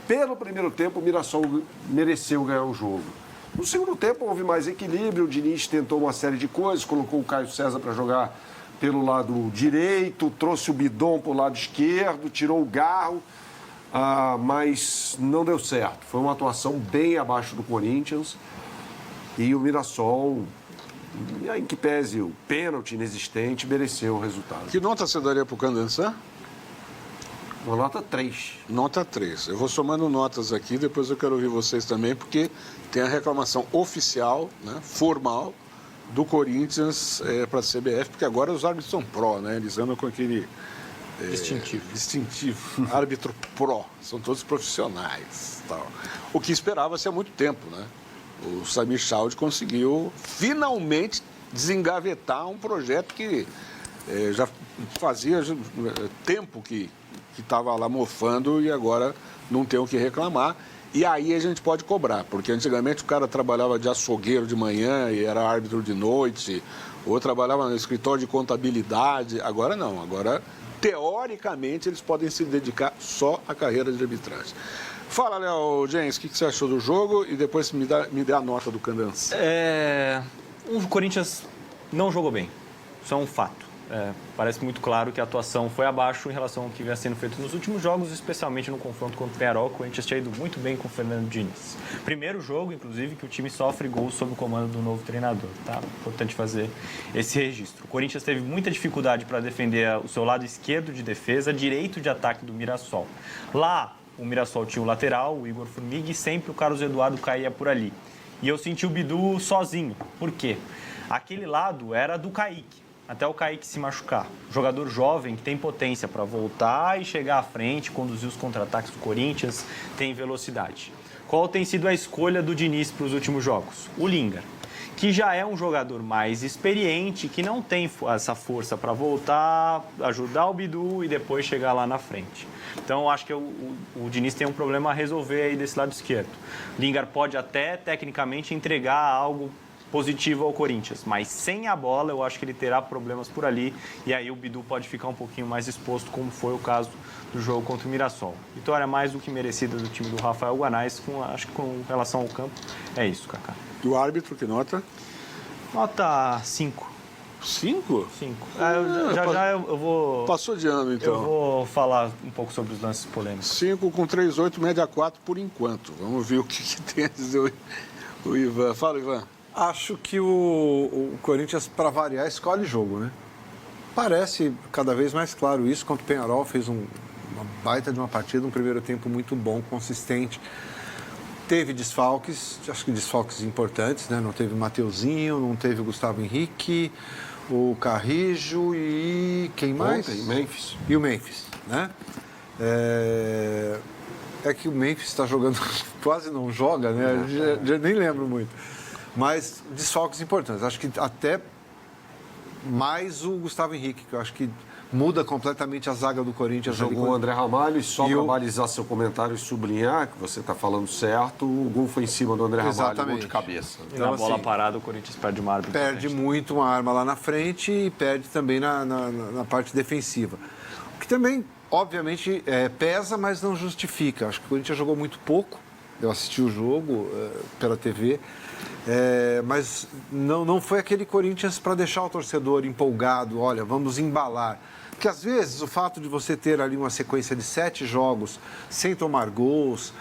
pelo primeiro tempo, o Mirassol mereceu ganhar o jogo. No segundo tempo, houve mais equilíbrio, o Diniz tentou uma série de coisas, colocou o Caio César para jogar pelo lado direito, trouxe o Bidon para o lado esquerdo, tirou o Garro, mas não deu certo. Foi uma atuação bem abaixo do Corinthians e o Mirassol, em que pese o pênalti inexistente, mereceu o resultado. Que nota você daria para o Candançã? Uma nota 3. Nota 3. Eu vou somando notas aqui, depois eu quero ouvir vocês também, porque tem a reclamação oficial, né, formal, do Corinthians para a CBF, porque agora os árbitros são pró, né? Eles andam com aquele... distintivo. Árbitro pró. São todos profissionais. Tal. O que esperava-se há muito tempo, né? O Samir Chaud conseguiu finalmente desengavetar um projeto que já fazia tempo que estava lá mofando e agora não tem o que reclamar. E aí a gente pode cobrar, porque antigamente o cara trabalhava de açougueiro de manhã e era árbitro de noite, ou trabalhava no escritório de contabilidade. Agora não, agora teoricamente eles podem se dedicar só à carreira de arbitragem. Fala, Léo James, o que você achou do jogo e depois me dê a nota do Candança. O Corinthians não jogou bem, isso é um fato. Parece muito claro que a atuação foi abaixo em relação ao que vinha sendo feito nos últimos jogos, especialmente no confronto contra o Penharol. O Corinthians tinha ido muito bem com o Fernando Diniz. Primeiro jogo, inclusive, que o time sofre gols sob o comando do novo treinador. Tá? Importante fazer esse registro. O Corinthians teve muita dificuldade para defender o seu lado esquerdo de defesa, direito de ataque do Mirassol. Lá, o Mirassol tinha o lateral, o Igor Formiga, e sempre o Carlos Eduardo caía por ali. E eu senti o Bidu sozinho. Por quê? Aquele lado era do Kaique. Até o Kaique se machucar. Jogador jovem que tem potência para voltar e chegar à frente, conduzir os contra-ataques do Corinthians, tem velocidade. Qual tem sido a escolha do Diniz para os últimos jogos? O Lingard, que já é um jogador mais experiente, que não tem essa força para voltar, ajudar o Bidu e depois chegar lá na frente. Então, eu acho que o Diniz tem um problema a resolver aí desse lado esquerdo. Lingard pode até, tecnicamente, entregar algo positivo ao Corinthians, mas sem a bola eu acho que ele terá problemas por ali e aí o Bidu pode ficar um pouquinho mais exposto, como foi o caso do jogo contra o Mirassol. Vitória mais do que merecida do time do Rafael Guanais, acho que com relação ao campo é isso, Cacá. E o árbitro, que nota? Nota 5. 5? 5. Eu vou... Passou de ano, então. Eu vou falar um pouco sobre os lances polêmicos. 5 com 3,8, média 4 por enquanto. Vamos ver o que tem a dizer o Ivan. Fala, Ivan. Acho que o Corinthians, para variar, escolhe jogo, né? Parece cada vez mais claro isso. Contra o Penharol, fez uma baita de uma partida, um primeiro tempo muito bom, consistente. Teve desfalques, acho que desfalques importantes, né? Não teve o Mateuzinho, não teve o Gustavo Henrique, o Carrijo e quem mais? Ontem, Memphis. E o Memphis, né? É que o Memphis está jogando, quase não joga, né? Já nem lembro muito. Mas desfalques importantes. Acho que até mais o Gustavo Henrique, que eu acho que muda completamente a zaga do Corinthians. Jogou o André Ramalho e só para balizar seu comentário e sublinhar que você está falando certo, o gol foi em cima do André Ramalho, gol de cabeça. E na bola parada o Corinthians perde uma arma. Perde muito uma arma lá na frente e perde também na parte defensiva. O que também, obviamente, pesa, mas não justifica. Acho que o Corinthians jogou muito pouco. Eu assisti o jogo pela TV. Mas não foi aquele Corinthians para deixar o torcedor empolgado, olha, vamos embalar. Porque às vezes o fato de você ter ali uma sequência de 7 jogos sem tomar gols,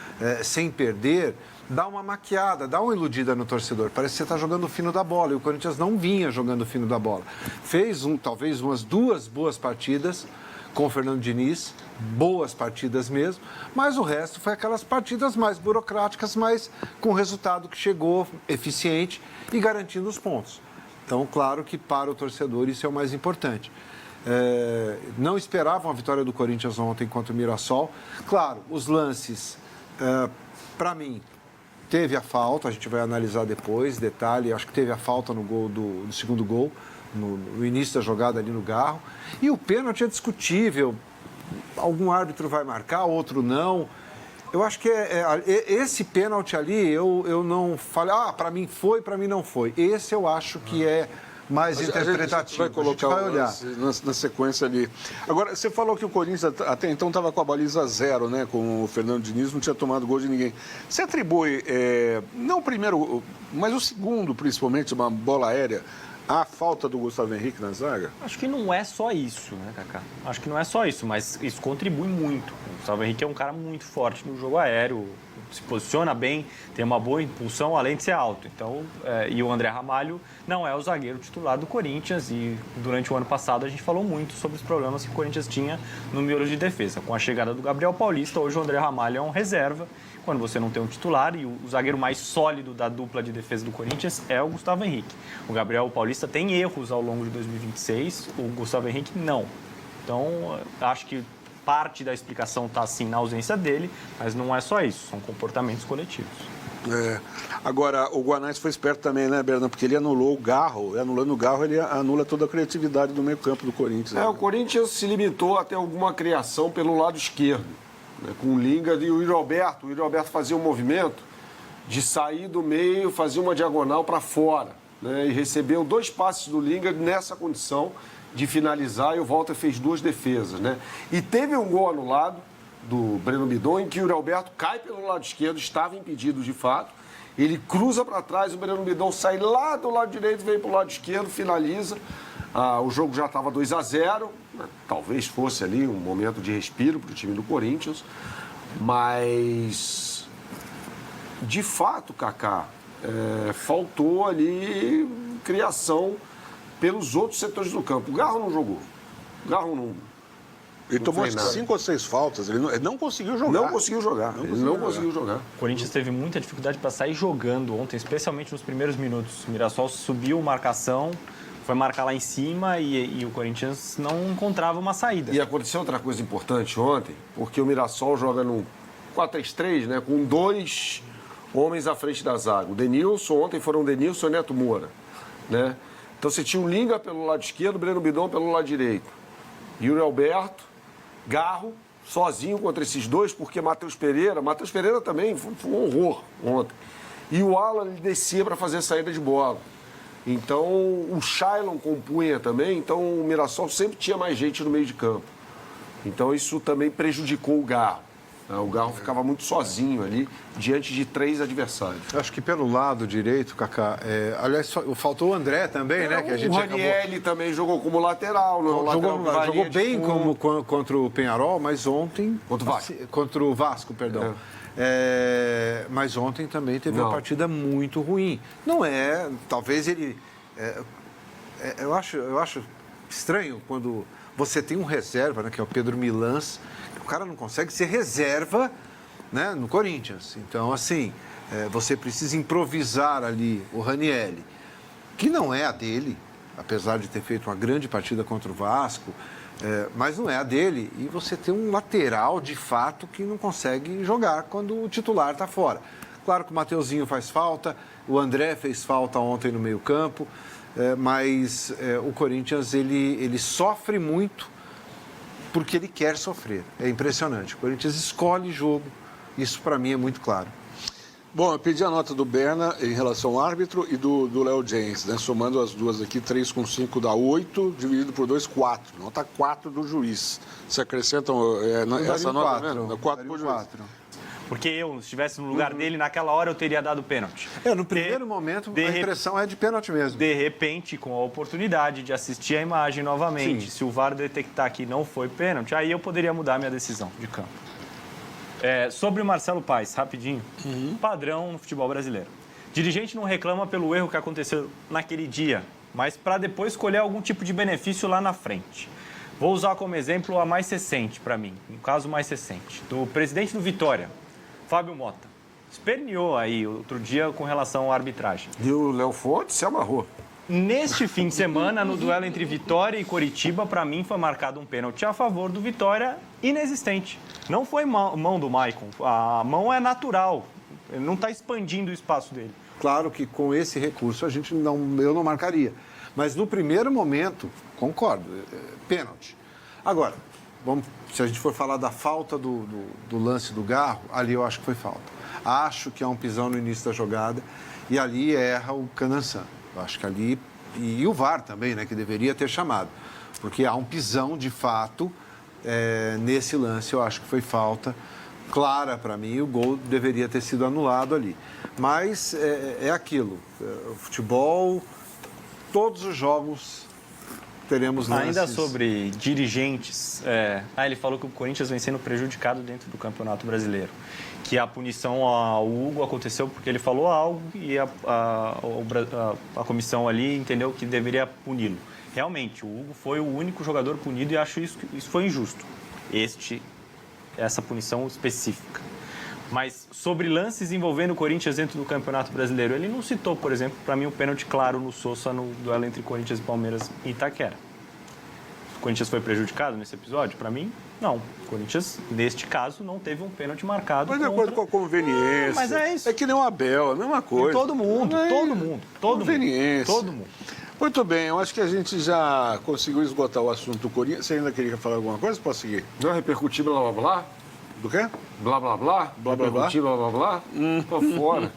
sem perder, dá uma maquiada, dá uma iludida no torcedor. Parece que você está jogando o fino da bola e o Corinthians não vinha jogando o fino da bola. Fez talvez umas 2 boas partidas com o Fernando Diniz, boas partidas mesmo, mas o resto foi aquelas partidas mais burocráticas, mas com resultado que chegou eficiente e garantindo os pontos. Então, claro que para o torcedor isso é o mais importante. Não esperavam a vitória do Corinthians ontem contra o Mirassol. Claro, os lances, para mim, teve a falta, a gente vai analisar depois, detalhe, acho que teve a falta no gol do segundo gol, no início da jogada ali no Garro. E o pênalti é discutível. Algum árbitro vai marcar, outro não. Eu acho que esse pênalti ali, eu não falei, para mim foi, para mim não foi. Esse eu acho que é mais A gente interpretativo. vai colocar vai olhar. na sequência ali. Agora, você falou que o Corinthians até então estava com a baliza 0, né? Com o Fernando Diniz, não tinha tomado gol de ninguém. Você atribui, não o primeiro, mas o segundo, principalmente, uma bola aérea, a falta do Gustavo Henrique na zaga? Acho que não é só isso, né, Kaká? Acho que não é só isso, mas isso contribui muito. O Gustavo Henrique é um cara muito forte no jogo aéreo, se posiciona bem, tem uma boa impulsão, além de ser alto. Então, e o André Ramalho não é o zagueiro titular do Corinthians, e durante o ano passado a gente falou muito sobre os problemas que o Corinthians tinha no miolo de defesa. Com a chegada do Gabriel Paulista, hoje o André Ramalho é um reserva. Quando você não tem um titular, e o zagueiro mais sólido da dupla de defesa do Corinthians é o Gustavo Henrique. O Gabriel Paulista tem erros ao longo de 2026, o Gustavo Henrique não. Então, acho que parte da explicação está, sim, na ausência dele, mas não é só isso, são comportamentos coletivos. Agora, o Guanais foi esperto também, né, Bernardo? Porque ele anulou o Garro, e anulando o Garro, ele anula toda a criatividade do meio-campo do Corinthians. O Corinthians se limitou a ter alguma criação pelo lado esquerdo, né, com o Linga e o Yuri Alberto. O Yuri Alberto fazia um movimento de sair do meio, fazia uma diagonal para fora, né, e recebeu 2 passes do Linga nessa condição de finalizar, e o Walter fez 2 defesas, né? E teve um gol anulado do Breno Bidon, em que o Yuri Alberto cai pelo lado esquerdo, estava impedido de fato, ele cruza para trás, o Breno Bidon sai lá do lado direito, vem para o lado esquerdo, finaliza. O jogo já estava 2-0, né? Talvez fosse ali um momento de respiro para o time do Corinthians, mas de fato, Kaká, faltou ali criação pelos outros setores do campo. O Garro não jogou. O Garro não... Ele tomou fez nada. 5 ou 6 faltas, ele não conseguiu jogar. Não conseguiu jogar. Ele não conseguiu jogar. O Corinthians teve muita dificuldade para sair jogando ontem, especialmente nos primeiros minutos. O Mirassol subiu marcação, foi marcar lá em cima e o Corinthians não encontrava uma saída. E aconteceu outra coisa importante ontem, porque o Mirassol joga no 4-3-3, né, com 2 homens à frente da zaga. O Denilson, ontem foram o Denilson e o Neto Moura, né? Então você tinha o Linga pelo lado esquerdo, o Breno Bidon pelo lado direito. Yuri Alberto, Garro, sozinho contra esses 2, porque Matheus Pereira também foi um horror ontem. E o Alan ele descia para fazer saída de bola. Então o Shailon compunha também, então o Mirassol sempre tinha mais gente no meio de campo. Então isso também prejudicou o Garro. O Garro ficava muito sozinho ali, diante de 3 adversários. Eu acho que pelo lado direito, Kaká, aliás, faltou o André também, né? Que a gente o Ranieri também jogou como lateral. Jogou bem contra o Peñarol, mas ontem... Contra o Vasco, perdão. Mas ontem também teve uma partida muito ruim. Não é... Talvez ele... eu acho estranho quando você tem um reserva, né, que é o Pedro Milans. O cara não consegue ser reserva, né, no Corinthians. Então, assim, você precisa improvisar ali o Ranieri, que não é a dele, apesar de ter feito uma grande partida contra o Vasco, mas não é a dele. E você tem um lateral, de fato, que não consegue jogar quando o titular está fora. Claro que o Mateuzinho faz falta, o André fez falta ontem no meio-campo, mas o Corinthians, ele sofre muito porque ele quer sofrer. É impressionante. O Corinthians escolhe jogo. Isso, para mim, é muito claro. Bom, eu pedi a nota do Berna em relação ao árbitro e do Léo James, né? Somando as duas aqui, 3 com 5 dá 8, dividido por 2, 4. Nota 4 do juiz. Você acrescentam essa nota? 4, 4 por juiz. Porque eu, se estivesse no lugar dele, naquela hora eu teria dado pênalti. No primeiro momento, a impressão é de pênalti mesmo. De repente, com a oportunidade de assistir a imagem novamente, se o VAR detectar que não foi pênalti, aí eu poderia mudar a minha decisão de campo. Sobre o Marcelo Paes, rapidinho. Padrão no futebol brasileiro. Dirigente não reclama pelo erro que aconteceu naquele dia, mas para depois escolher algum tipo de benefício lá na frente. Vou usar como exemplo a mais recente, para mim, um caso mais recente, do presidente do Vitória, Fábio Mota. Esperneou aí outro dia com relação à arbitragem. E o Léo Fonte se amarrou. Neste fim de semana, no duelo entre Vitória e Coritiba, para mim foi marcado um pênalti a favor do Vitória inexistente. Não foi mão do Maicon, a mão é natural, ele não está expandindo o espaço dele. Claro que com esse recurso eu não marcaria. Mas no primeiro momento, concordo, pênalti. Agora, se a gente for falar da falta do lance do Garro, ali eu acho que foi falta. Acho que é um pisão no início da jogada e ali erra o Canansan. Eu acho que ali E o VAR também, né, que deveria ter chamado. Porque há um pisão, de fato, nesse lance. Eu acho que foi falta clara para mim. O gol deveria ter sido anulado ali. Mas é aquilo. O futebol, todos os jogos teremos lances. Ainda sobre dirigentes, ele falou que o Corinthians vem sendo prejudicado dentro do Campeonato Brasileiro. Que a punição ao Hugo aconteceu porque ele falou algo e a comissão ali entendeu que deveria puni-lo. Realmente, o Hugo foi o único jogador punido e acho isso foi injusto. Essa punição específica. Mas sobre lances envolvendo o Corinthians dentro do Campeonato Brasileiro, ele não citou, por exemplo, para mim, um pênalti claro no Sousa no duelo entre Corinthians e Palmeiras em Itaquera. O Corinthians foi prejudicado nesse episódio? Para mim, não. O Corinthians, neste caso, não teve um pênalti marcado. Mas de acordo com a conveniência. Mas é isso. É que nem o Abel, a mesma coisa. Todo mundo. Conveniência. Todo mundo. Muito bem, eu acho que a gente já conseguiu esgotar o assunto do Corinthians. Você ainda queria falar alguma coisa? Posso seguir? Não repercutir blá blá blá? Do quê? Blá blá blá? Blá, blá, blá? Repercutir blá blá blá? Tô fora.